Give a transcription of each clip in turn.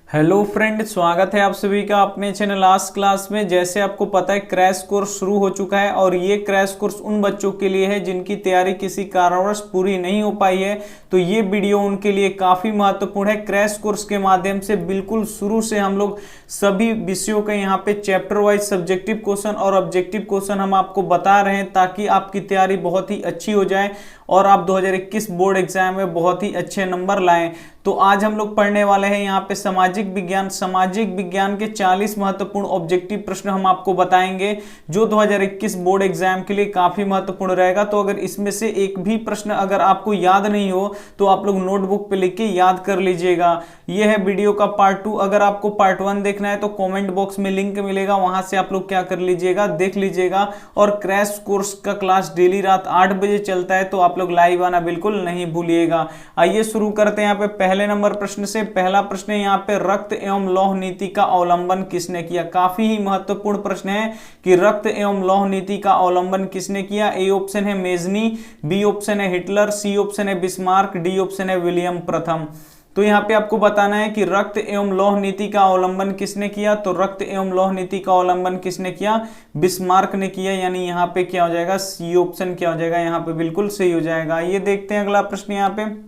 Hello friend, स्वागत है आप सभी का अपने चैनल आज क्लास में। जैसे आपको पता है क्रैश कोर्स शुरू हो चुका है और ये क्रैश कोर्स उन बच्चों के लिए है जिनकी तैयारी किसी कारणवश पूरी नहीं हो पाई है। तो ये वीडियो उनके लिए काफ़ी महत्वपूर्ण है। क्रैश कोर्स के माध्यम से बिल्कुल शुरू से हम लोग सभी विषयों के यहाँ पे चैप्टर वाइज सब्जेक्टिव क्वेश्चन और ऑब्जेक्टिव क्वेश्चन हम आपको बता रहे हैं ताकि आपकी तैयारी बहुत ही अच्छी हो जाए और आप 2021 बोर्ड एग्जाम में बहुत ही अच्छे नंबर लाएं। तो आज हम लोग पढ़ने वाले हैं यहाँ पे सामाजिक विज्ञान के 40 महत्वपूर्ण ऑब्जेक्टिव प्रश्न हम आपको बताएंगे जो 2021 बोर्ड एग्जाम के लिए काफी महत्वपूर्ण रहेगा। तो अगर इसमें से एक भी प्रश्न अगर आपको याद नहीं हो तो आप लोग नोटबुक पे लिख के याद कर लीजिएगा। यह है वीडियो का पार्ट 2। अगर आपको पार्ट 1 देखना है तो कमेंट बॉक्स में लिंक मिलेगा, वहां से आप लोग क्या कर लीजिएगा, देख लीजिएगा। और क्रैश कोर्स का क्लास डेली रात 8 बजे चलता है, तो आप लोग लाइव आना बिल्कुल नहीं भूलिएगा। आइए शुरू करते हैं यहाँ पे पहले नंबर प्रश्न से। पहला प्रश्न है यहाँ पे, रक्त एवं लौह नीति का अवलंबन किसने किया। काफी ही महत्वपूर्ण प्रश्न है कि रक्त एवं लौह नीति का अवलंबन किसने किया। ए ऑप्शन है मेजनी, बी ऑप्शन है हिटलर, सी ऑप्शन है बिस्मार्क, डी ऑप्शन है विलियम प्रथम। तो यहाँ पे आपको बताना है कि रक्त एवं लौह नीति का अवलंबन किसने किया। तो रक्त एवं लौह नीति का अवलंबन किसने किया, बिस्मार्क ने किया। यानी यहाँ पे क्या हो जाएगा, सी ऑप्शन क्या हो जाएगा, यहाँ पे बिल्कुल सही हो जाएगा। ये देखते हैं अगला प्रश्न। यहाँ पे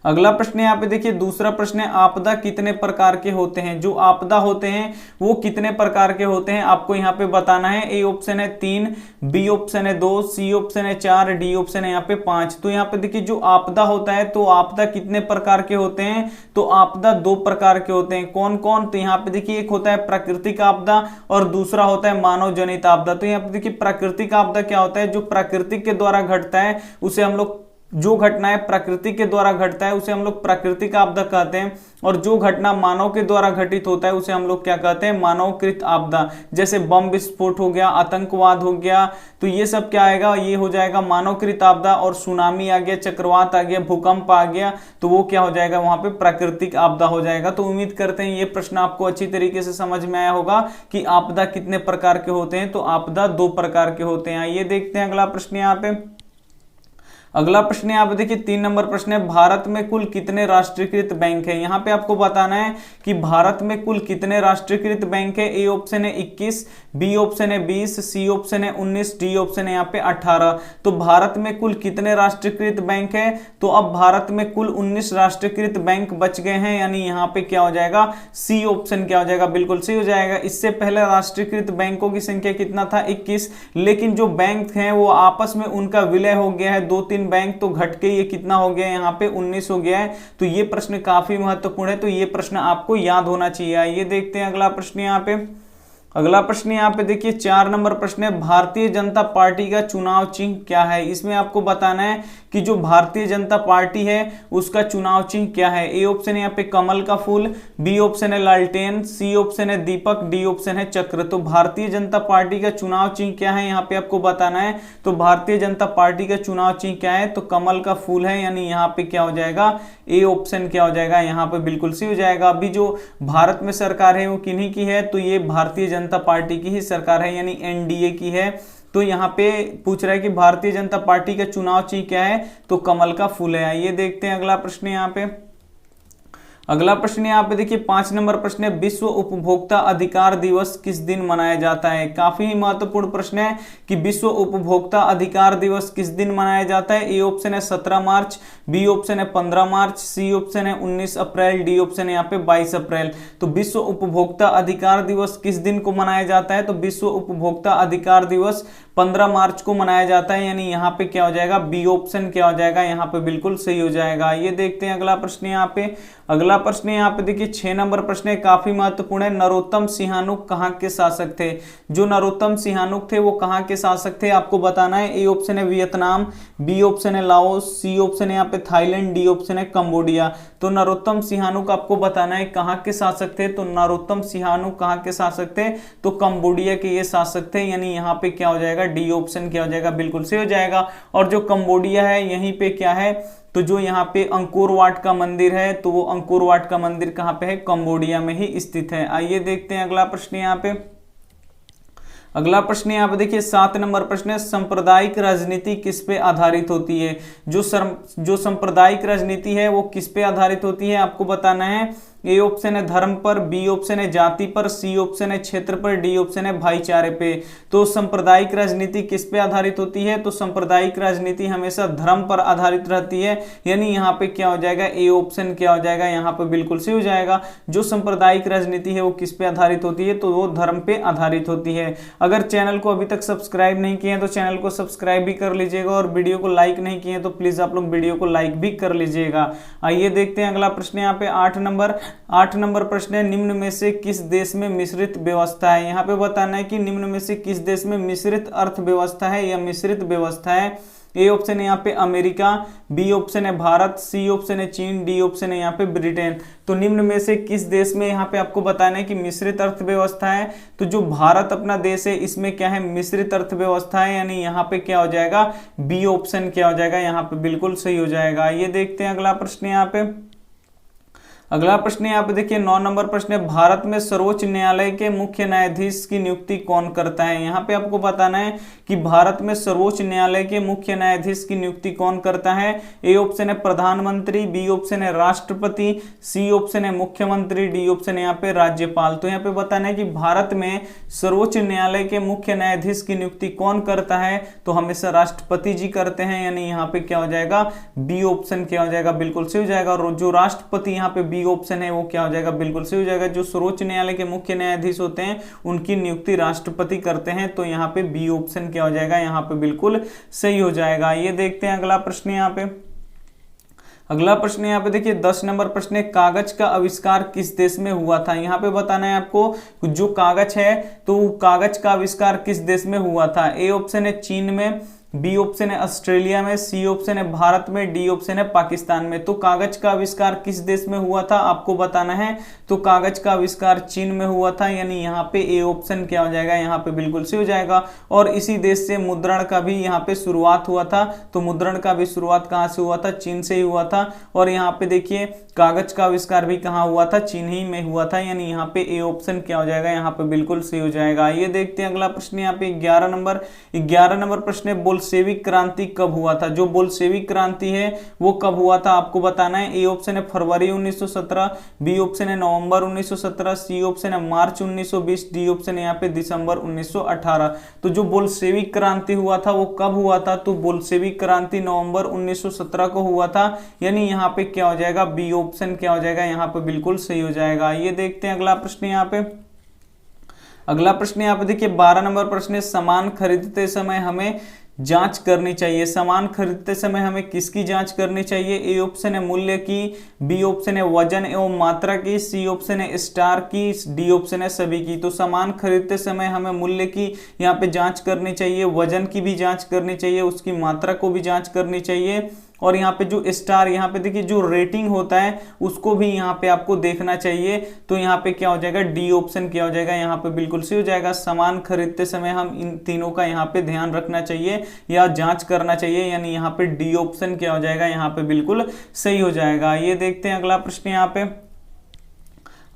अगला प्रश्न यहाँ पे देखिए, दूसरा प्रश्न है, आपदा कितने प्रकार के होते हैं। जो आपदा होते हैं वो कितने प्रकार के होते हैं आपको यहाँ पे बताना है। ए ऑप्शन है 3, बी ऑप्शन है 2, सी ऑप्शन है 4, डी ऑप्शन है यहाँ पे 5। तो यहाँ पे देखिए जो आपदा होता है तो आपदा कितने प्रकार के होते हैं। तो आपदा 2 प्रकार के होते हैं। कौन कौन, तो यहाँ पे देखिए एक होता है प्राकृतिक आपदा और दूसरा होता है मानव जनित आपदा। तो यहाँ पे देखिए प्राकृतिक आपदा क्या होता है, जो प्राकृतिक के द्वारा घटता है उसे हम लोग, जो घटना है प्रकृति के द्वारा घटता है उसे हम लोग प्राकृतिक आपदा कहते हैं, और जो घटना मानव के द्वारा घटित होता है उसे हम लोग क्या कहते हैं, मानवकृत आपदा। जैसे बम विस्फोट हो गया, आतंकवाद हो गया, तो ये सब क्या आएगा, ये हो जाएगा मानवकृत आपदा। और सुनामी आ गया, चक्रवात आ गया, भूकंप आ गया, तो वो क्या हो जाएगा, वहां पे प्राकृतिक आपदा हो जाएगा। तो उम्मीद करते हैं ये प्रश्न आपको अच्छी तरीके से समझ में आया होगा कि आपदा कितने प्रकार के होते हैं। तो आपदा 2 प्रकार के होते हैं। ये देखते हैं अगला प्रश्न। यहाँ पे अगला प्रश्न यहाँ पे देखिए 3 नंबर प्रश्न है, भारत में कुल कितने राष्ट्रीयकृत बैंक है। यहाँ पे आपको बताना है कि भारत में कुल कितने राष्ट्रीयकृत बैंक है। ए ऑप्शन है 21, बी ऑप्शन है 20, सी ऑप्शन है 19, डी ऑप्शन है यहाँ पे 18। तो भारत में कुल कितने राष्ट्रीयकृत बैंक है। तो अब भारत में कुल 19 राष्ट्रीयकृत बैंक बच गए हैं, यानी यहाँ पे क्या हो जाएगा, सी ऑप्शन क्या हो जाएगा, बिल्कुल सही हो जाएगा। इससे पहले राष्ट्रीयकृत बैंकों की संख्या कितना था, 21, लेकिन जो बैंक हैं वो आपस में उनका विलय हो गया है, 2-3 बैंक, तो घट के ये कितना हो गया, यहाँ पे 19 हो गया है। तो ये प्रश्न काफी महत्वपूर्ण है, तो ये प्रश्न आपको याद होना चाहिए। ये देखते हैं अगला प्रश्न। यहाँ पे अगला प्रश्न यहाँ पे देखिए 4 नंबर प्रश्न है, भारतीय जनता पार्टी का चुनाव चिन्ह क्या है। इसमें आपको बताना है कि जो भारतीय जनता पार्टी है उसका चुनाव चिन्ह क्या है। ए ऑप्शन है यहाँ पे कमल का फूल, बी ऑप्शन है लालटेन, सी ऑप्शन है दीपक, डी ऑप्शन है चक्र। तो भारतीय जनता पार्टी का चुनाव चिन्ह क्या है, यहाँ पे आपको बताना है। तो भारतीय जनता पार्टी का चुनाव चिन्ह क्या है, तो कमल का फूल है, यानी यहाँ पे क्या हो जाएगा, ए ऑप्शन क्या हो जाएगा, यहाँ पे बिल्कुल सही हो जाएगा। अभी जो भारत में सरकार है वो किन्हीं की है, तो ये भारतीय जनता पार्टी की ही सरकार है, यानी एनडीए की है। तो यहाँ पे पूछ रहा है कि भारतीय जनता पार्टी का चुनाव चिन्ह क्या है, तो कमल का फूल है। ये देखते हैं अगला प्रश्न। यहाँ पे अगला प्रश्न यहाँ पे देखिए 5 नंबर प्रश्न है, विश्व उपभोक्ता अधिकार दिवस किस दिन मनाया जाता है। काफी ही महत्वपूर्ण प्रश्न है कि विश्व उपभोक्ता अधिकार दिवस किस दिन मनाया जाता है। ए ऑप्शन है 17 मार्च, बी ऑप्शन है 15 मार्च, सी ऑप्शन है 19 अप्रैल, डी ऑप्शन है यहाँ पे 22 अप्रैल। तो विश्व उपभोक्ता अधिकार दिवस किस दिन को मनाया जाता है। तो विश्व उपभोक्ता अधिकार दिवस 15 मार्च को मनाया जाता है, यानी यहाँ पे क्या हो जाएगा, बी ऑप्शन क्या हो जाएगा, यहाँ पे बिल्कुल सही हो जाएगा। ये देखते हैं अगला प्रश्न। यहाँ पे अगला प्रश्न यहाँ पे देखिए 6 नंबर प्रश्न है, काफी महत्वपूर्ण है, नरोत्तम सिंहानुक कहाँ के शासक थे। जो नरोत्तम सिंहानुक थे वो कहाँ के शासक थे, आपको बताना है। ए ऑप्शन है वियतनाम, बी ऑप्शन है लाओस, सी ऑप्शन है यहाँ पे थाईलैंड, डी ऑप्शन है कंबोडिया। तो नरोत्तम सिंहानुक आपको बताना है कहाँ के शासक थे। तो नरोत्तम सिंहानुक कहाँ के शासक थे, तो कंबोडिया के ये शासक थे, यानी यहाँ पे क्या हो जाएगा, डी ऑप्शन क्या हो जाएगा, बिल्कुल सही हो जाएगा। और जो कंबोडिया है यहीं पे क्या है, तो जो यहाँ पे अंकोर वाट का मंदिर है, तो वो अंकोर वाट का मंदिर कहाँ पे है, कंबोडिया में ही स्थित है। आइए देखते हैं अगला प्रश्न। यहाँ पे अगला प्रश्न यहाँ पे देखिए 7 नंबर प्रश्न है, सांप्रदायिक राजनीति किस पे आधारित होती है। जो सांप्रदायिक राजनीति है वो किस पे आधारित होती है, आपको बताना है। ए ऑप्शन है धर्म पर, बी ऑप्शन है जाति पर, सी ऑप्शन है क्षेत्र पर, डी ऑप्शन है भाईचारे पे। तो सांप्रदायिक राजनीति किस पे आधारित होती है? तो सांप्रदायिक राजनीति हमेशा धर्म पर आधारित रहती है, यानी यहाँ पे क्या हो जाएगा, ए ऑप्शन क्या हो जाएगा, यहाँ पे बिल्कुल सही हो जाएगा। जो सांप्रदायिक राजनीति है वो किस पे आधारित होती है? तो वो धर्म पे आधारित होती है। अगर चैनल को अभी तक सब्सक्राइब नहीं किए हैं तो चैनल को सब्सक्राइब भी कर लीजिएगा, और वीडियो को लाइक नहीं किए तो प्लीज आप लोग वीडियो को लाइक भी कर लीजिएगा। आइए देखते हैं अगला प्रश्न यहाँ पे 8 नंबर प्रश्न है, निम्न में से किस देश में मिश्रित व्यवस्था है? यहाँ पे बताना है कि निम्न में से किस देश में मिश्रित अर्थव्यवस्था है या मिश्रित व्यवस्था है। ए ऑप्शन है यहाँ पे अमेरिका, बी ऑप्शन है भारत, सी ऑप्शन है चीन, डी ऑप्शन है यहाँ पे ब्रिटेन। तो निम्न में से किस देश में यहाँ पे आपको बताना है कि मिश्रित अर्थव्यवस्था है? तो जो भारत अपना देश है इसमें क्या है, मिश्रित अर्थव्यवस्था है, यानी यहाँ पे क्या हो जाएगा, बी ऑप्शन क्या हो जाएगा, यहाँ पे बिल्कुल सही हो जाएगा। ये देखते हैं अगला प्रश्न यहाँ पे। अगला प्रश्न यहाँ पे देखिए 9 नंबर प्रश्न है, भारत में सर्वोच्च न्यायालय के मुख्य न्यायाधीश की नियुक्ति कौन करता है? यहाँ पे आपको बताना है कि भारत में सर्वोच्च न्यायालय के मुख्य न्यायाधीश की नियुक्ति कौन करता है। ए ऑप्शन है प्रधानमंत्री, बी ऑप्शन है राष्ट्रपति, सी ऑप्शन है मुख्यमंत्री, डी ऑप्शन है यहाँ पे राज्यपाल। तो यहाँ पे बताना है कि भारत में सर्वोच्च न्यायालय के मुख्य न्यायाधीश की नियुक्ति कौन करता है? तो हमेशा राष्ट्रपति जी करते हैं, यानी यहाँ पे क्या हो जाएगा, बी ऑप्शन क्या हो जाएगा, बिल्कुल सही हो जाएगा। और जो राष्ट्रपति यहाँ पे बी ऑप्शन है वो क्या हो जाएगा, बिल्कुल सही हो जाएगा। जो सर्वोच्च न्यायालय के मुख्य न्यायाधीश होते हैं उनकी नियुक्ति राष्ट्रपति करते हैं, तो यहाँ पे बी ऑप्शन क्या हो जाएगा, यहाँ पे बिल्कुल सही हो जाएगा। ये देखते हैं अगला प्रश्न यहाँ पे। अगला प्रश्न यहाँ पे देखिए 10 नंबर प्रश्न है, कागज का आविष्कार किस देश में हुआ था? यहाँ पे बताना है आपको जो कागज है तो कागज का आविष्कार किस देश में हुआ था। ए ऑप्शन है चीन में, बी ऑप्शन है ऑस्ट्रेलिया में, सी ऑप्शन है भारत में, डी ऑप्शन है पाकिस्तान में। तो कागज का आविष्कार किस देश में हुआ था आपको बताना है। तो कागज का आविष्कार चीन में हुआ था, यानी यहाँ पे ए ऑप्शन क्या हो जाएगा, यहाँ पे बिल्कुल सही हो जाएगा। और इसी देश से मुद्रण का भी यहाँ पे शुरुआत हुआ था, तो मुद्रण का भी शुरुआत कहाँ से हुआ था, चीन से ही हुआ था। और यहाँ पे देखिए कागज का आविष्कार भी कहाँ हुआ था, चीन ही में हुआ था, यानी यहाँ पे ए ऑप्शन क्या हो जाएगा, यहाँ पे बिल्कुल सही हो जाएगा। ये देखते हैं अगला प्रश्न यहाँ पे 11 नंबर प्रश्न है, बोल्शेविक क्रांति कब हुआ था? जो बोल्शेविक क्रांति है वो कब हुआ था आपको बताना है। ए ऑप्शन है फरवरी 1917, बी ऑप्शन है नवंबर 1917, सी ऑप्शन है मार्च 1920, डी ऑप्शन है यहाँ पे दिसंबर 1918। तो जो बोल्शेविक क्रांति हुआ था वो कब हुआ था? तो बोल्शेविक क्रांति नवंबर 1917 को हुआ था, यानी यहाँ पे क्या हो जाएगा, बी ऑप्शन क्या हो जाएगा, यहाँ पे बिल्कुल सही हो जाएगा। ये देखते हैं अगला प्रश्न यहाँ पे। अगला प्रश्न यहाँ पे देखिए 12 नंबर प्रश्न है, सामान खरीदते समय हमें जांच करनी चाहिए। सामान खरीदते समय हमें किसकी जांच करनी चाहिए? ए ऑप्शन है मूल्य की, बी ऑप्शन है वजन एवं मात्रा की, सी ऑप्शन है स्टार की, डी ऑप्शन है सभी की। तो सामान खरीदते समय हमें मूल्य की यहाँ पे जांच करनी चाहिए, वजन की भी जांच करनी चाहिए, उसकी मात्रा को भी जांच करनी चाहिए, और यहाँ पे जो स्टार यहाँ पे देखिए जो रेटिंग होता है उसको भी यहाँ पे आपको देखना चाहिए। तो यहाँ पे क्या हो जाएगा, डी ऑप्शन क्या हो जाएगा, यहाँ पे बिल्कुल सही हो जाएगा। सामान खरीदते समय हम इन तीनों का यहाँ पे ध्यान रखना चाहिए या जांच करना चाहिए, यानी यहाँ पे डी ऑप्शन क्या हो जाएगा, यहाँ पे बिल्कुल सही हो जाएगा। ये देखते हैं अगला प्रश्न यहाँ पे।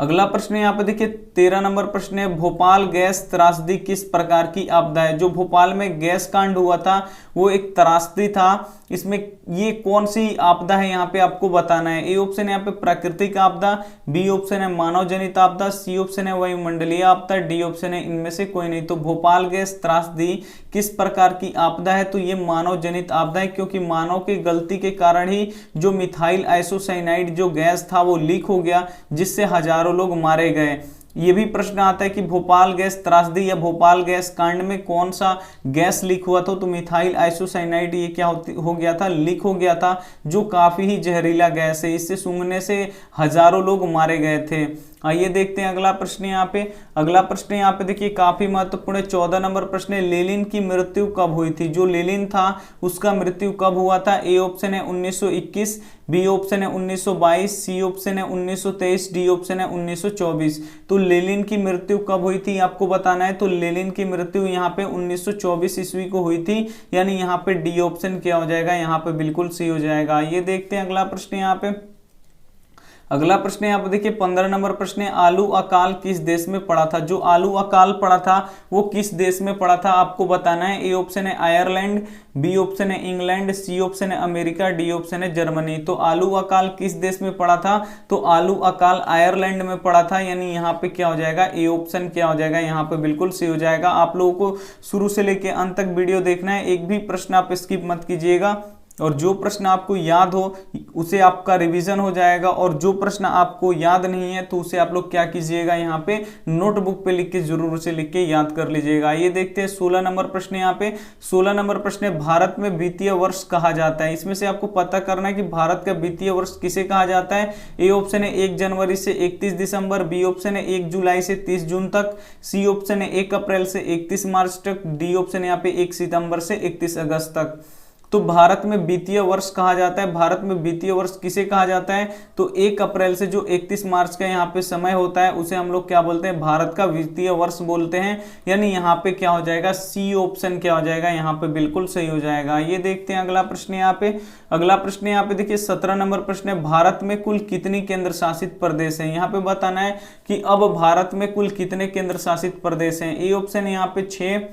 अगला प्रश्न यहाँ पे देखिए 13 नंबर प्रश्न है, भोपाल गैस त्रासदी किस प्रकार की आपदा है? जो भोपाल में गैस कांड हुआ था वो एक त्रासदी था, इसमें ये कौन सी आपदा है यहाँ पे आपको बताना है। ए ऑप्शन है यहाँ पे प्राकृतिक आपदा, बी ऑप्शन है मानव जनित आपदा, सी ऑप्शन है वायुमंडलीय आपदा, डी ऑप्शन है इनमें से कोई नहीं। तो भोपाल गैस त्रासदी किस प्रकार की आपदा है? तो ये मानव जनित आपदा है, क्योंकि मानव की गलती के कारण ही जो मिथाइल आइसोसाइनाइड जो गैस था वो लीक हो गया, जिससे हजारों लोग मारे गए। ये भी प्रश्न आता है कि भोपाल गैस त्रासदी या भोपाल गैस कांड में कौन सा गैस लीक हुआ था? तो मिथाइल आइसोसाइनाइड ये क्या हो गया था, लीक हो गया था, जो काफी ही जहरीला गैस है, इससे सूंघने से हजारों लोग मारे गए थे। आइए देखते हैं अगला प्रश्न यहाँ पे। अगला प्रश्न यहाँ पे देखिए काफी महत्वपूर्ण है, 14 नंबर प्रश्न है, लेनिन की मृत्यु कब हुई थी? जो लेनिन था उसका मृत्यु कब हुआ था? ए ऑप्शन है 1921, बी ऑप्शन है 1922, सी ऑप्शन है 1923, डी ऑप्शन है 1924। तो लेनिन की मृत्यु कब हुई थी आपको बताना है। तो लेनिन की मृत्यु यहाँ पे 1924 ईस्वी को हुई थी, यानी यहाँ पे डी ऑप्शन क्या हो जाएगा, यहाँ पे बिल्कुल सही हो जाएगा। ये देखते हैं अगला प्रश्न यहाँ पे। अगला प्रश्न यहाँ पे देखिए 15 नंबर प्रश्न है, आलू अकाल किस देश में पड़ा था। जो आलू अकाल पड़ा था वो किस देश में पड़ा था आपको बताना है। ए ऑप्शन है आयरलैंड, बी ऑप्शन है इंग्लैंड, सी ऑप्शन है अमेरिका, डी ऑप्शन है जर्मनी। तो आलू अकाल किस देश में पड़ा था, तो आलू अकाल आयरलैंड में पड़ा था, यानी यहाँ पे क्या हो जाएगा, ए ऑप्शन क्या हो जाएगा, यहाँ पे बिल्कुल सही हो जाएगा। आप लोगों को शुरू से लेकर अंत तक वीडियो देखना है, एक भी प्रश्न आप स्किप मत कीजिएगा, और जो प्रश्न आपको याद हो उसे आपका रिवीजन हो जाएगा, और जो प्रश्न आपको याद नहीं है तो उसे आप लोग क्या कीजिएगा, यहाँ पे नोटबुक पे लिख के जरूर से लिख के याद कर लीजिएगा। ये देखते हैं 16 नंबर प्रश्न। यहाँ पे 16 नंबर प्रश्न है, भारत में वित्तीय वर्ष कहा जाता है। इसमें से आपको पता करना है कि भारत का वित्तीय वर्ष किसे कहा जाता है। ए ऑप्शन है 1 जनवरी से 31 दिसंबर, बी ऑप्शन है 1 जुलाई से 30 जून तक, सी ऑप्शन है 1 अप्रैल से 31 मार्च तक, डी ऑप्शन है यहाँ पे 1 सितंबर से 31 अगस्त तक। तो भारत में वित्तीय वर्ष कहा जाता है, भारत में वित्तीय वर्ष किसे कहा जाता है, तो 1 अप्रैल से जो 31 मार्च का यहाँ पे समय होता है उसे हम लोग क्या बोलते हैं, भारत का वित्तीय वर्ष बोलते हैं, यानी यहाँ पे क्या हो जाएगा, सी ऑप्शन क्या हो जाएगा, यहाँ पे बिल्कुल सही हो जाएगा। ये देखते हैं अगला प्रश्न यहाँ पे। अगला प्रश्न यहाँ पे देखिए 17 नंबर प्रश्न है, भारत में कुल कितनी केंद्र शासित प्रदेश है। यहाँ पे बताना है कि अब भारत में कुल कितने केंद्र शासित प्रदेश हैं। ए ऑप्शन है यहाँ पे 6,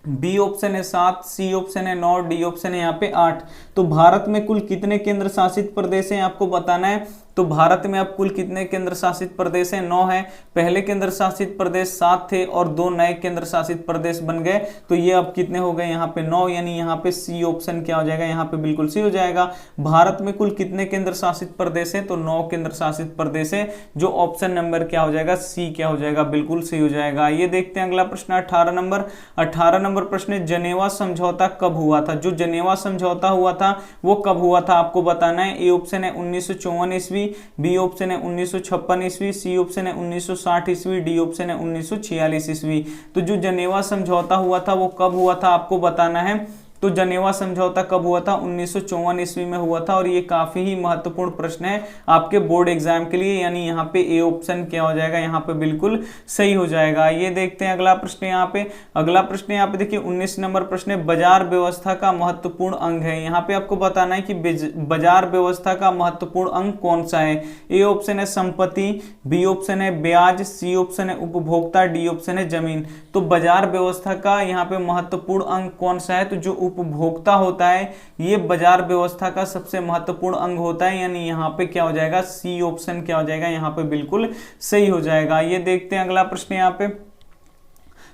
बी ऑप्शन है 7, सी ऑप्शन है 9, डी ऑप्शन है यहाँ पे 8। तो भारत में कुल कितने केंद्र शासित प्रदेश हैं आपको बताना है। तो भारत में अब कुल कितने केंद्र शासित प्रदेश हैं, 9 है। पहले केंद्र शासित प्रदेश 7 थे और 2 नए केंद्र शासित प्रदेश बन गए, तो ये अब कितने हो गए, यहाँ पे 9, यानी यहाँ पे सी ऑप्शन क्या हो जाएगा, यहाँ पे बिल्कुल सी हो जाएगा। भारत में कुल कितने केंद्र शासित प्रदेश है, तो 9 केंद्र शासित प्रदेश है, जो ऑप्शन नंबर क्या हो जाएगा, सी क्या हो जाएगा, बिल्कुल सही हो जाएगा। ये देखते हैं अगला प्रश्न 18 नंबर। 18 नंबर प्रश्न, जनेवा समझौता कब हुआ था। जो जनेवा समझौता हुआ था वो कब हुआ था आपको बताना है। ए ऑप्शन है 1954 ईस्वी, बी ऑप्शन है 1956 ईस्वी, सी ऑप्शन है 1960 ईस्वी, डी ऑप्शन है 1946 ईस्वी। तो जो जनेवा समझौता हुआ था वो कब हुआ था आपको बताना है। तो जनेवा समझौता कब हुआ था, 1954 ईस्वी में हुआ था, और ये काफी ही महत्वपूर्ण प्रश्न है आपके बोर्ड एग्जाम के लिए, यानी यहाँ पे ए ऑप्शन क्या हो जाएगा, यहाँ पे बिल्कुल सही हो जाएगा। ये देखते हैं अगला प्रश्न यहाँ पे। अगला प्रश्न यहाँ पे देखिए 19 नंबर प्रश्न है, बाजार व्यवस्था का महत्वपूर्ण अंग है। यहाँ पे आपको बताना है कि बाजार व्यवस्था का महत्वपूर्ण अंग कौन सा है। ए ऑप्शन है संपत्ति, बी ऑप्शन है ब्याज, सी ऑप्शन है उपभोक्ता, डी ऑप्शन है जमीन। तो बाजार व्यवस्था का यहाँ पे महत्वपूर्ण अंग कौन सा है, तो जो उपभोक्ता होता है ये बाजार व्यवस्था का सबसे महत्वपूर्ण अंग होता है, यानी यहाँ पे क्या हो जाएगा, सी ऑप्शन क्या हो जाएगा, यहाँ पे बिल्कुल सही हो जाएगा। ये देखते हैं अगला प्रश्न यहाँ पे।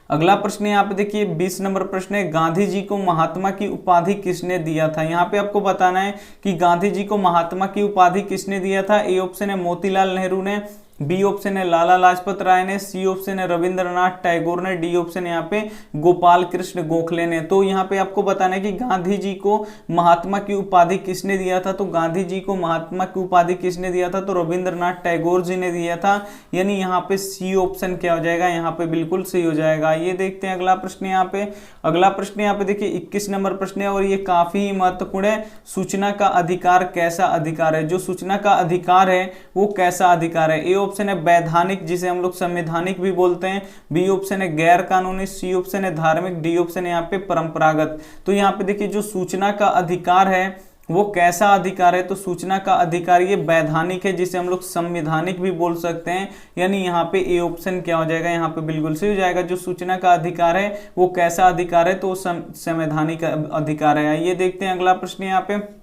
अगला प्रश्न यहाँ पे देखिए 20 नंबर प्रश्न है, गांधी जी को महात्मा की उपाधि किसने दिया था। यहाँ पे आपको बताना है कि गांधी जी को महात्मा की उपाधि किसने दिया था। ए ऑप्शन है मोतीलाल नेहरू ने, बी ऑप्शन है लाला लाजपत राय ने, सी ऑप्शन है रविंद्रनाथ टैगोर ने, डी ऑप्शन यहाँ पे गोपाल कृष्ण गोखले ने। तो यहाँ पे आपको बताना है कि गांधी जी को महात्मा की उपाधि किसने दिया था। तो गांधी जी को महात्मा की उपाधि किसने दिया था, तो रविंद्रनाथ टैगोर जी ने दिया था, यानी यहाँ पे सी ऑप्शन क्या हो जाएगा, यहाँ पे बिल्कुल सही हो जाएगा। ये देखते हैं अगला प्रश्न यहाँ पे। अगला प्रश्न यहाँ पे देखिए 21 नंबर प्रश्न है, और ये काफी ही महत्वपूर्ण है, सूचना का अधिकार कैसा अधिकार है। जो सूचना का अधिकार है वो कैसा अधिकार है। ए ऑप्शन है वैधानिक, जिसे हम लोग संवैधानिक भी बोलते हैं, बी ऑप्शन है गैर कानूनी, सी ऑप्शन है धार्मिक, डी ऑप्शन है यहाँ पे परंपरागत। तो यहाँ पे देखिए जो सूचना का अधिकार है वो कैसा अधिकार है, तो सूचना का अधिकार ये वैधानिक है, जिसे हम लोग संवैधानिक भी बोल सकते हैं, यानी यहाँ पे ए ऑप्शन क्या हो जाएगा, यहाँ पे बिल्कुल सही हो जाएगा। जो सूचना का अधिकार है वो कैसा अधिकार है, तो संवैधानिक अधिकार है। ये देखते हैं अगला प्रश्न यहाँ पे।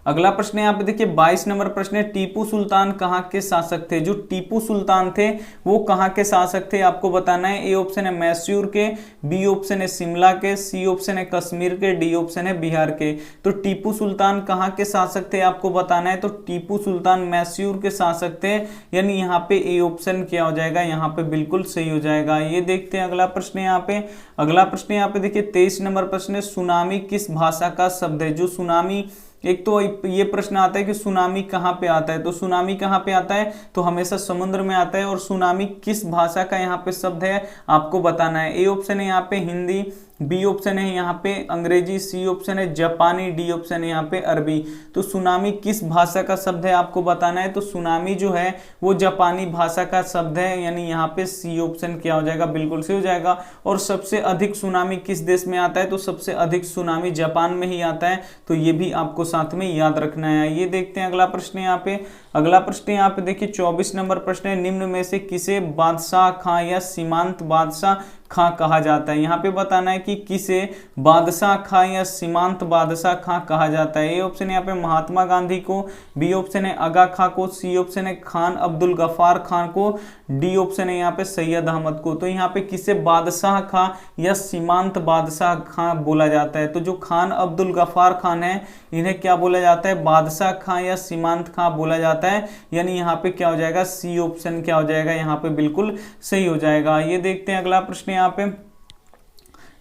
अगला प्रश्न यहाँ पे देखिए 22 नंबर प्रश्न है, टीपू सुल्तान कहाँ के शासक थे। जो टीपू सुल्तान थे वो कहाँ के शासक थे आपको बताना है। ए ऑप्शन है मैसूर के, बी ऑप्शन है शिमला के, सी ऑप्शन है कश्मीर के, डी ऑप्शन है बिहार के। तो टीपू सुल्तान कहाँ के शासक थे आपको बताना है। तो टीपू सुल्तान मैसूर के शासक थे, यानी यहाँ पे ए ऑप्शन क्या हो जाएगा, यहाँ पे बिल्कुल सही हो जाएगा। ये देखते हैं अगला प्रश्न यहाँ पे। अगला प्रश्न यहाँ पे देखिए 23 नंबर प्रश्न है, सुनामी किस भाषा का शब्द है। जो सुनामी, एक तो ये प्रश्न आता है कि सुनामी कहाँ पे आता है। तो सुनामी कहाँ पे आता है, तो हमेशा समुद्र में आता है, और सुनामी किस भाषा का यहाँ पे शब्द है आपको बताना है। ए ऑप्शन है यहाँ पे हिंदी, बी ऑप्शन है यहाँ पे अंग्रेजी, सी ऑप्शन है जापानी, डी ऑप्शन है यहाँ पे अरबी। तो सुनामी किस भाषा का शब्द है आपको बताना है। तो सुनामी जो है वो जापानी भाषा का शब्द है, यानी यहाँ पे सी ऑप्शन क्या हो जाएगा, बिल्कुल सही हो जाएगा। और सबसे अधिक सुनामी किस देश में आता है, तो सबसे अधिक सुनामी जापान में ही आता है। तो ये भी आपको साथ में याद रखना है। ये देखते हैं अगला प्रश्न यहाँ पे। अगला प्रश्न यहाँ पे देखिए 24 नंबर प्रश्न है, निम्न में से किसे बादशाह खां या सीमांत बादशाह खां कहा जाता है। यहाँ पे बताना है कि किसे बादशाह खां या सीमांत बादशाह खां कहा जाता है। ए ऑप्शन यहाँ पे महात्मा गांधी को, बी ऑप्शन है आगा खां को, सी ऑप्शन है खान अब्दुल गफ्फार खान को, डी ऑप्शन है यहाँ पे सैयद अहमद को। तो यहाँ पे किसे बादशाह खां या सीमांत बादशाह खां बोला जाता है। तो जो खान अब्दुल गफ्फार खान है इन्हें क्या बोला जाता है, बादशाह खां या सीमांत खां बोला जाता है। यानी यहाँ पे क्या हो जाएगा, सी ऑप्शन क्या हो जाएगा, यहाँ पे बिल्कुल सही हो जाएगा। ये देखते हैं अगला प्रश्न यहाँ पे।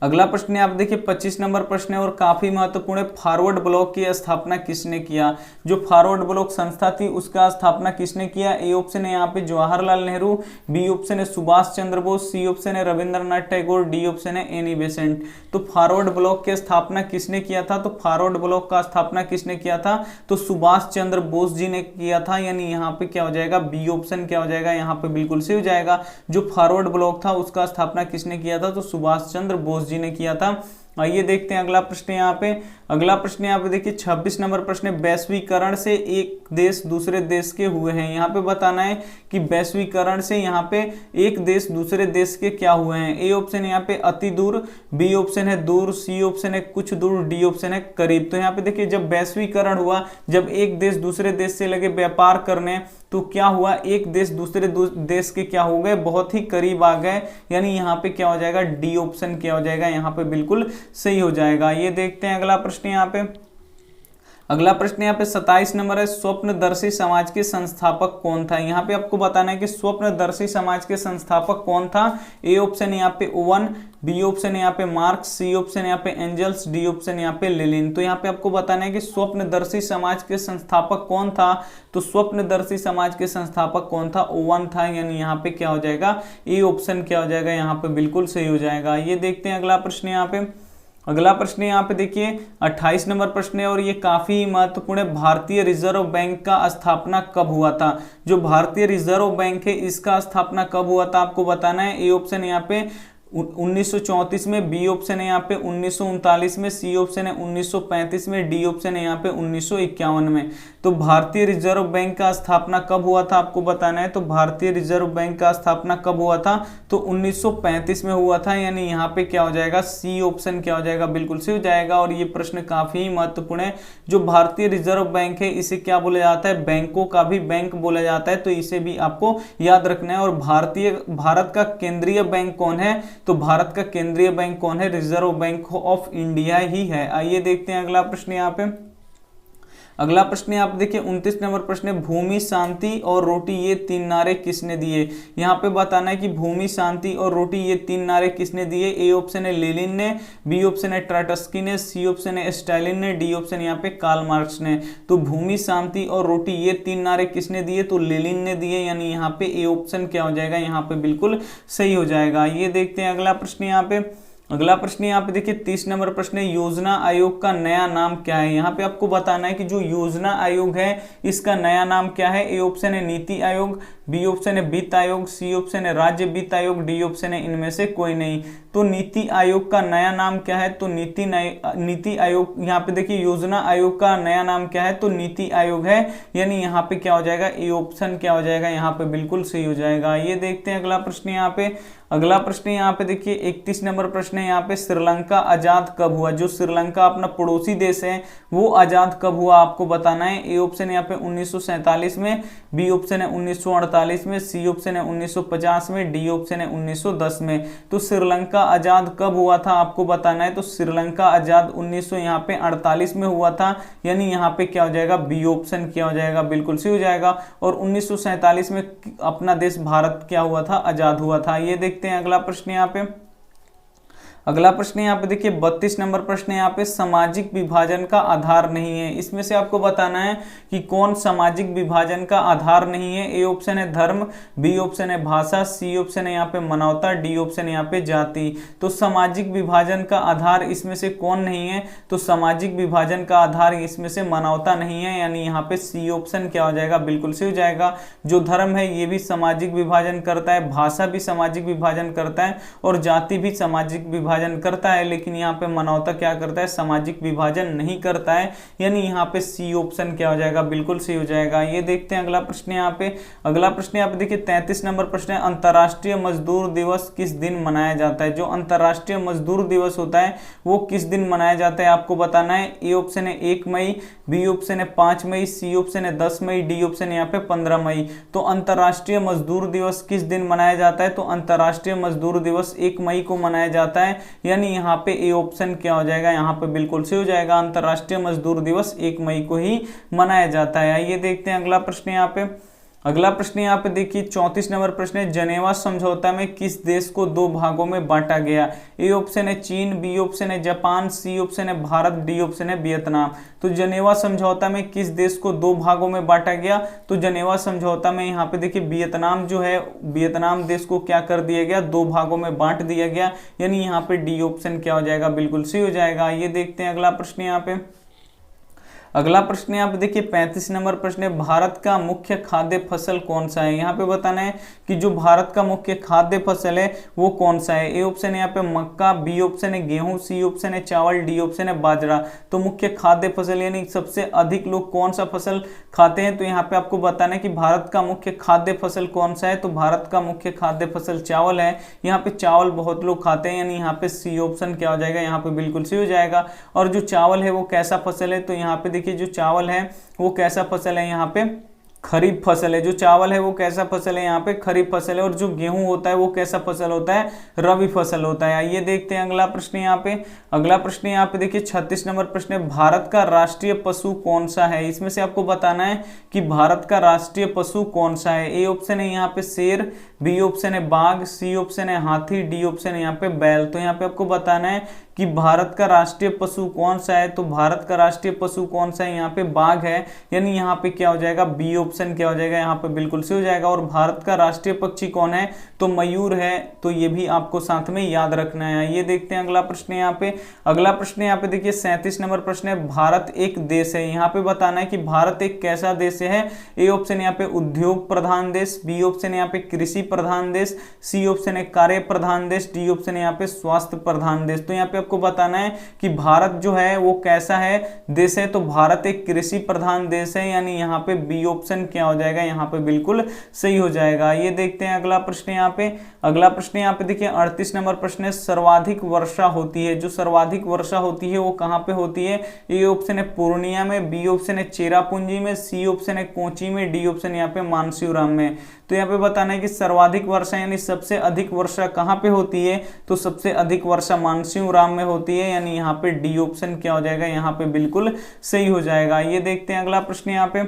अगला प्रश्न आप देखिए 25 नंबर प्रश्न है और काफी महत्वपूर्ण है, फॉरवर्ड ब्लॉक की स्थापना किसने किया। जो फॉरवर्ड ब्लॉक संस्था थी उसका स्थापना किसने किया। ए ऑप्शन है यहाँ पे जवाहरलाल नेहरू, बी ऑप्शन है सुभाष चंद्र बोस, सी ऑप्शन है रविंद्रनाथ टैगोर, डी ऑप्शन है एनी बेसेंट। तो फॉरवर्ड ब्लॉक की स्थापना किसने किया था, तो फॉरवर्ड ब्लॉक का स्थापना किसने किया था, तो सुभाष चंद्र बोस जी ने किया था। यानी यहाँ पे क्या हो जाएगा, बी ऑप्शन क्या हो जाएगा, यहाँ पे बिल्कुल सही हो जाएगा। जो फॉरवर्ड ब्लॉक था उसका स्थापना किसने किया था, तो सुभाष चंद्र बोस जी ने किया था। आइए देखते हैं अगला प्रश्न यहाँ पे। अगला प्रश्न यहाँ पे देखिए 26 नंबर प्रश्न, वैश्वीकरण से एक देश दूसरे देश के हुए हैं। यहाँ पे बताना है कि वैश्वीकरण से यहाँ पे एक देश दूसरे देश के क्या हुए हैं। ए ऑप्शन यहाँ पे अति दूर, बी ऑप्शन है दूर, सी ऑप्शन है कुछ दूर, डी ऑप्शन है करीब। तो यहाँ पे देखिए जब वैश्वीकरण हुआ, जब एक देश दूसरे देश से लगे व्यापार करने, तो क्या हुआ, एक देश दूसरे देश के क्या हो गए, बहुत ही करीब आ गए। यानी यहाँ पे क्या हो जाएगा, डी ऑप्शन क्या हो जाएगा, यहाँ पे बिल्कुल सही हो जाएगा। ये देखते हैं अगला प्रश्न यहाँ पे। अगला प्रश्न यहाँ पे 27 नंबर है, स्वप्नदर्शी समाज के संस्थापक कौन था। यहाँ पे आपको बताना है कि स्वप्नदर्शी समाज के संस्थापक कौन था। ए ऑप्शन यहाँ पे ओवन, बी ऑप्शन यहाँ पे मार्क्स, सी ऑप्शन यहाँ पे एंजल्स, डी ऑप्शन यहाँ पे लेनिन। तो यहाँ पे आपको बताना है कि स्वप्नदर्शी समाज के संस्थापक कौन था। तो स्वप्नदर्शी समाज के संस्थापक कौन था, ओवन था। यानी यहाँ पे क्या हो जाएगा, ए ऑप्शन क्या हो जाएगा, यहाँ पे बिल्कुल सही हो जाएगा। ये देखते हैं अगला प्रश्न यहाँ पे। अगला प्रश्न यहाँ पे देखिए 28 नंबर प्रश्न है और ये काफी महत्वपूर्ण है, भारतीय रिजर्व बैंक का स्थापना कब हुआ था। जो भारतीय रिजर्व बैंक है इसका स्थापना कब हुआ था आपको बताना है। ए ऑप्शन यहाँ पे 1934 में, बी ऑप्शन है यहाँ पे 1939 में, सी ऑप्शन है 1935 में, डी ऑप्शन है यहाँ पे 1951 में। तो भारतीय रिजर्व बैंक का स्थापना कब हुआ था आपको बताना है। तो भारतीय रिजर्व बैंक का स्थापना कब हुआ था, तो 1935 में हुआ था। यानी यहाँ पे क्या हो जाएगा, सी ऑप्शन क्या हो जाएगा, बिल्कुल सही हो जाएगा। और ये प्रश्न काफी महत्वपूर्ण है। जो भारतीय रिजर्व बैंक है इसे क्या बोला जाता है, बैंकों का भी बैंक बोला जाता है। तो इसे भी आपको याद रखना है। और भारत का केंद्रीय बैंक कौन है, तो भारत का केंद्रीय बैंक कौन है, रिजर्व बैंक ऑफ इंडिया ही है। आइए देखते हैं अगला प्रश्न यहाँ पे। अगला प्रश्न आप देखिए 29 नंबर प्रश्न है, भूमि शांति और रोटी ये तीन नारे किसने दिए। यहाँ पे बताना है कि भूमि शांति और रोटी ये तीन नारे किसने दिए। ए ऑप्शन है लेनिन ने, बी ऑप्शन है ट्राटस्की ने, सी ऑप्शन है स्टालिन ने, डी ऑप्शन यहाँ पे कार्ल मार्क्स ने। तो भूमि शांति और रोटी ये तीन नारे किसने दिए, तो लेनिन ने दिए। यानी यहाँ पे ए ऑप्शन क्या हो जाएगा, यहाँ पे बिल्कुल सही हो जाएगा। ये देखते हैं अगला प्रश्न यहाँ पे। अगला प्रश्न यहाँ पे देखिए 30 नंबर प्रश्न है, योजना आयोग का नया नाम क्या है। यहाँ पे आपको बताना है कि जो योजना आयोग है इसका नया नाम क्या है। ए ऑप्शन है नीति आयोग, बी ऑप्शन है वित्त आयोग, सी ऑप्शन है राज्य वित्त आयोग, डी ऑप्शन है इनमें से कोई नहीं। तो नीति आयोग का नया नाम क्या है, तो नीति आयोग, यहाँ पे देखिए योजना आयोग का नया नाम क्या है, तो नीति आयोग है। यानी यहाँ पे क्या हो जाएगा, ए ऑप्शन क्या हो जाएगा, यहाँ पे बिल्कुल सही हो जाएगा। ये देखते हैं अगला प्रश्न यहाँ पे। अगला प्रश्न यहाँ पे देखिए 31 नंबर प्रश्न है, यहाँ पे श्रीलंका आजाद कब हुआ। जो श्रीलंका अपना पड़ोसी देश है वो आजाद कब हुआ आपको बताना है। ए ऑप्शन यहाँ पे 1947 में, बी ऑप्शन है 1948 में, सी ऑप्शन है 1950 में, डी ऑप्शन है 1910 में। तो श्रीलंका आजाद कब हुआ था आपको बताना है। तो श्रीलंका आजाद 1948 में हुआ था। यानी यहाँ पे क्या हो जाएगा, बी ऑप्शन क्या हो जाएगा, बिल्कुल सही हो जाएगा। और 1947 में अपना देश भारत क्या हुआ था, आजाद हुआ था। ये देखते हैं अगला प्रश्न यहाँ पे। अगला प्रश्न यहाँ पे देखिए 32 नंबर प्रश्न है यहाँ पे सामाजिक विभाजन का आधार नहीं है। इसमें से आपको बताना है कि कौन सामाजिक विभाजन का आधार नहीं है। ए ऑप्शन है धर्म, बी ऑप्शन है भाषा, सी ऑप्शन है यहाँ पे मानवता, डी ऑप्शन यहाँ पे जाति। तो सामाजिक विभाजन का आधार इसमें से कौन नहीं है, तो सामाजिक विभाजन का आधार इसमें से मानवता नहीं है, यानी यहाँ पे सी ऑप्शन क्या हो जाएगा, बिल्कुल सही हो जाएगा। जो धर्म है ये भी सामाजिक विभाजन करता है, भाषा भी सामाजिक विभाजन करता है और जाति भी सामाजिक विभाजन करता है, लेकिन यहाँ पे मानवता क्या करता है, सामाजिक विभाजन नहीं करता है, यानी यहाँ पे सी ऑप्शन क्या हो जाएगा, बिल्कुल सही हो जाएगा। ये देखते हैं अगला प्रश्न यहाँ पे। अगला प्रश्न यहाँ पे देखिए 33 नंबर प्रश्न है अंतर्राष्ट्रीय मजदूर दिवस किस दिन मनाया जाता है। जो अंतर्राष्ट्रीय मजदूर दिवस होता है वो किस दिन मनाया जाता है आपको बताना है। ए ऑप्शन है 1 मई, बी ऑप्शन है 5 मई, सी ऑप्शन है 10 मई, डी ऑप्शन है यहाँ पे 15 मई। तो अंतर्राष्ट्रीय मजदूर दिवस किस दिन मनाया जाता है, तो अंतर्राष्ट्रीय मजदूर दिवस 1 मई को मनाया जाता है, यानी यहाँ पे ए ऑप्शन क्या हो जाएगा, यहाँ पे बिल्कुल सही हो जाएगा। अंतर्राष्ट्रीय मजदूर दिवस 1 मई को ही मनाया जाता है। आइए देखते हैं अगला प्रश्न यहाँ पे। अगला प्रश्न यहाँ पे देखिए 34 नंबर प्रश्न है जनेवा समझौता में किस देश को 2 भागों में बांटा गया। ए ऑप्शन है चीन, बी ऑप्शन है जापान, सी ऑप्शन है भारत, डी ऑप्शन है वियतनाम। तो जनेवा समझौता में किस देश को 2 भागों में बांटा गया, तो जनेवा समझौता में यहाँ पे देखिए वियतनाम जो है, वियतनाम देश को क्या कर दिया गया, 2 भागों में बांट दिया गया, यानी यहाँ पे डी ऑप्शन क्या हो जाएगा, बिल्कुल सही हो जाएगा। ये देखते हैं अगला प्रश्न यहाँ पे। अगला प्रश्न यहाँ पे देखिए 35 नंबर प्रश्न है भारत का मुख्य खाद्य फसल कौन सा है। यहाँ पे बताना है कि जो भारत का मुख्य खाद्य फसल है वो कौन सा है। ए ऑप्शन है यहाँ पे मक्का, बी ऑप्शन है गेहूं, सी ऑप्शन है चावल, डी ऑप्शन है बाजरा। तो मुख्य खाद्य फसल यानी सबसे अधिक लोग कौन सा फसल खाते हैं, तो यहाँ पे आपको बताना है कि भारत का मुख्य खाद्य फसल कौन सा है। तो भारत का मुख्य खाद्य फसल चावल है, यहाँ पे चावल बहुत लोग खाते हैं, यानी यहाँ पे सी ऑप्शन क्या हो जाएगा, यहाँ पे बिल्कुल सही हो जाएगा। और जो चावल है वो कैसा फसल है, तो यहाँ पे देखिए जो चावल है वो कैसा फसल है, यहाँ पे खरीफ फसल है। जो चावल है वो कैसा फसल है, यहाँ पे खरीफ फसल है। और जो गेहूं होता है वो कैसा फसल होता है, रबी फसल होता है। आइए देखते हैं अगला प्रश्न यहाँ पे। अगला प्रश्न यहाँ पे देखिए 36 नंबर प्रश्न है भारत का राष्ट्रीय पशु कौन सा है। इसमें से आपको बताना है कि भारत का राष्ट्रीय पशु कौन सा है। ए ऑप्शन है यहाँ पे शेर, बी ऑप्शन है बाघ, सी ऑप्शन है हाथी, डी ऑप्शन है यहाँ पे बैल। तो यहाँ पे आपको बताना है कि भारत का राष्ट्रीय पशु कौन सा है, तो भारत का राष्ट्रीय पशु कौन सा है, यहाँ पे बाघ है, यानी यहाँ पे क्या हो जाएगा, बी ऑप्शन क्या हो जाएगा, यहाँ पे बिल्कुल सही हो जाएगा। और भारत का राष्ट्रीय पक्षी कौन है, तो मयूर है। तो ये भी आपको साथ में याद रखना है। ये देखते हैं अगला प्रश्न यहाँ पे। अगला प्रश्न यहाँ पे देखिए 37 नंबर प्रश्न है भारत एक देश है। यहाँ पे बताना है कि भारत एक कैसा देश है। ए ऑप्शन यहाँ पे उद्योग प्रधान देश, बी ऑप्शन यहाँ पे कृषि प्रधान देश, सी ऑप्शन है कार्य प्रधान देश, डी ऑप्शन है यहाँ पे स्वास्थ्य प्रधान देश। तो यहाँ पे आपको बताना है कि भारत जो है वो कैसा है देश है, तो भारत एक कृषि प्रधान देश है, यानी यहाँ पे बी ऑप्शन क्या हो जाएगा, यहाँ पे बिल्कुल सही हो जाएगा। ये देखते हैं अगला प्रश्न यहाँ पे। अगला प्रश्न यहाँ पे देखिए 38 नंबर प्रश्न है सर्वाधिक वर्षा होती है। जो सर्वाधिक वर्षा होती है वो कहाँ पे होती है। ए ऑप्शन है पूर्णिया में, बी ऑप्शन है चेरापूंजी में, सी ऑप्शन है कोची में, डी ऑप्शन यहाँ पे मानसीराम में। तो यहाँ पे बताना है कि सर्वाधिक वर्षा यानी सबसे अधिक वर्षा कहाँ पे होती है, तो सबसे अधिक वर्षा मानसीराम में होती है, यानी यहाँ पे डी ऑप्शन क्या हो जाएगा, यहाँ पे बिल्कुल सही हो जाएगा। ये देखते हैं अगला प्रश्न यहाँ पे।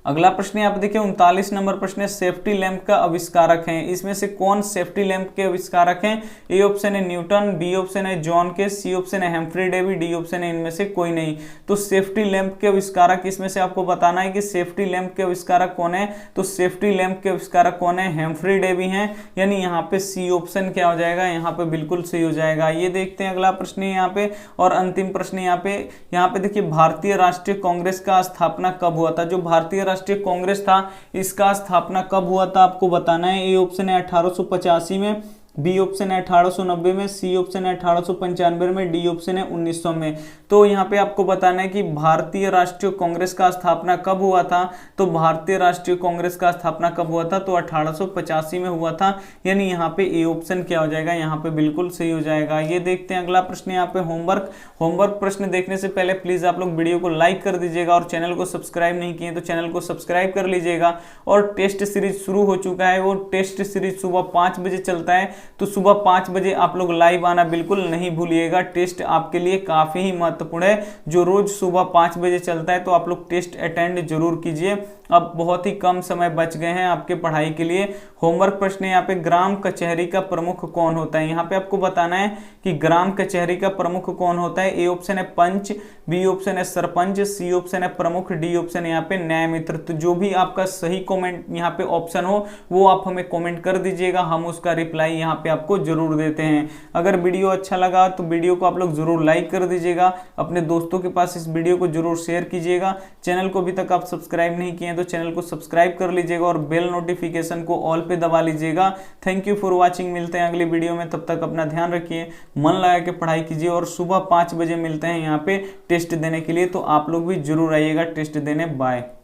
अगला प्रश्न यहाँ पे देखिए 39 नंबर प्रश्न है सेफ्टी लैंप का आविष्कारक है। इसमें से कौन सेफ्टी लैंप के आविष्कारक हैं। ए ऑप्शन है न्यूटन, बी ऑप्शन है जॉन के, सी ऑप्शन है हेम्फ्री डेवी, डी ऑप्शन है इनमें से कोई नहीं। तो सेफ्टी लैंप के आविष्कारक इसमें से आपको बताना है कि सेफ्टी लैंप के आविष्कारक कौन है। तो सेफ्टी लैंप के आविष्कारक कौन है, हेम्फ्री डेवी हैं, यानी यहाँ पे सी ऑप्शन क्या हो जाएगा, यहाँ पे बिल्कुल सही हो जाएगा। ये देखते हैं अगला प्रश्न यहाँ पे और अंतिम प्रश्न यहाँ पे देखिए भारतीय राष्ट्रीय कांग्रेस का स्थापना कब हुआ था। जो भारतीय राष्ट्रीय कांग्रेस था इसका स्थापना कब हुआ था आपको बताना है। ए ऑप्शन है 1885 में, बी ऑप्शन है 1890 में, सी ऑप्शन है 1895 में, डी ऑप्शन है 1900 में। तो यहाँ पे आपको बताना है कि भारतीय राष्ट्रीय कांग्रेस का स्थापना कब हुआ था। तो भारतीय राष्ट्रीय कांग्रेस का स्थापना कब हुआ था, तो 1885 में हुआ था, यानी यहाँ पे ए ऑप्शन क्या हो जाएगा, यहाँ पे बिल्कुल सही हो जाएगा। ये देखते हैं अगला प्रश्न यहाँ पे होमवर्क प्रश्न देखने से पहले प्लीज आप लोग वीडियो को लाइक कर दीजिएगा और चैनल को सब्सक्राइब नहीं किए तो चैनल को सब्सक्राइब कर लीजिएगा। और टेस्ट सीरीज शुरू हो चुका है, वो टेस्ट सीरीज सुबह 5 बजे चलता है, तो सुबह 5 बजे आप लोग लाइव आना बिल्कुल नहीं भूलिएगा। टेस्ट आपके लिए काफी ही महत्वपूर्ण है, जो रोज सुबह 5 बजे चलता है, तो आप लोग टेस्ट अटेंड जरूर कीजिए। अब बहुत ही कम समय बच गए हैं आपके पढ़ाई के लिए। होमवर्क प्रश्न यहाँ पे, ग्राम कचहरी का प्रमुख कौन होता है? यहाँ पे आपको बताना है कि ग्राम कचहरी का प्रमुख कौन होता है। ए ऑप्शन है पंच, बी ऑप्शन है सरपंच, सी ऑप्शन है प्रमुख, डी ऑप्शन है यहाँ पे न्याय मित्र। तो जो भी आपका सही कमेंट यहाँ पे ऑप्शन हो वो आप हमें कमेंट कर दीजिएगा, हम उसका रिप्लाई यहाँ पे आपको जरूर देते हैं। अगर वीडियो अच्छा लगा तो वीडियो को आप लोग जरूर लाइक कर दीजिएगा, अपने दोस्तों के पास इस वीडियो को जरूर शेयर कीजिएगा। चैनल को अभी तक आप सब्सक्राइब नहीं किए हैं तो चैनल को सब्सक्राइब कर लीजिएगा और बेल नोटिफिकेशन को ऑल पे दबा लीजिएगा। थैंक यू फॉर वॉचिंग, मिलते हैं अगली वीडियो में, तब तक अपना ध्यान रखिए, मन लगा के पढ़ाई कीजिए और सुबह 5 बजे मिलते हैं यहाँ पे टेस्ट देने के लिए, तो आप लोग भी जरूर आइएगा टेस्ट देने। बाय।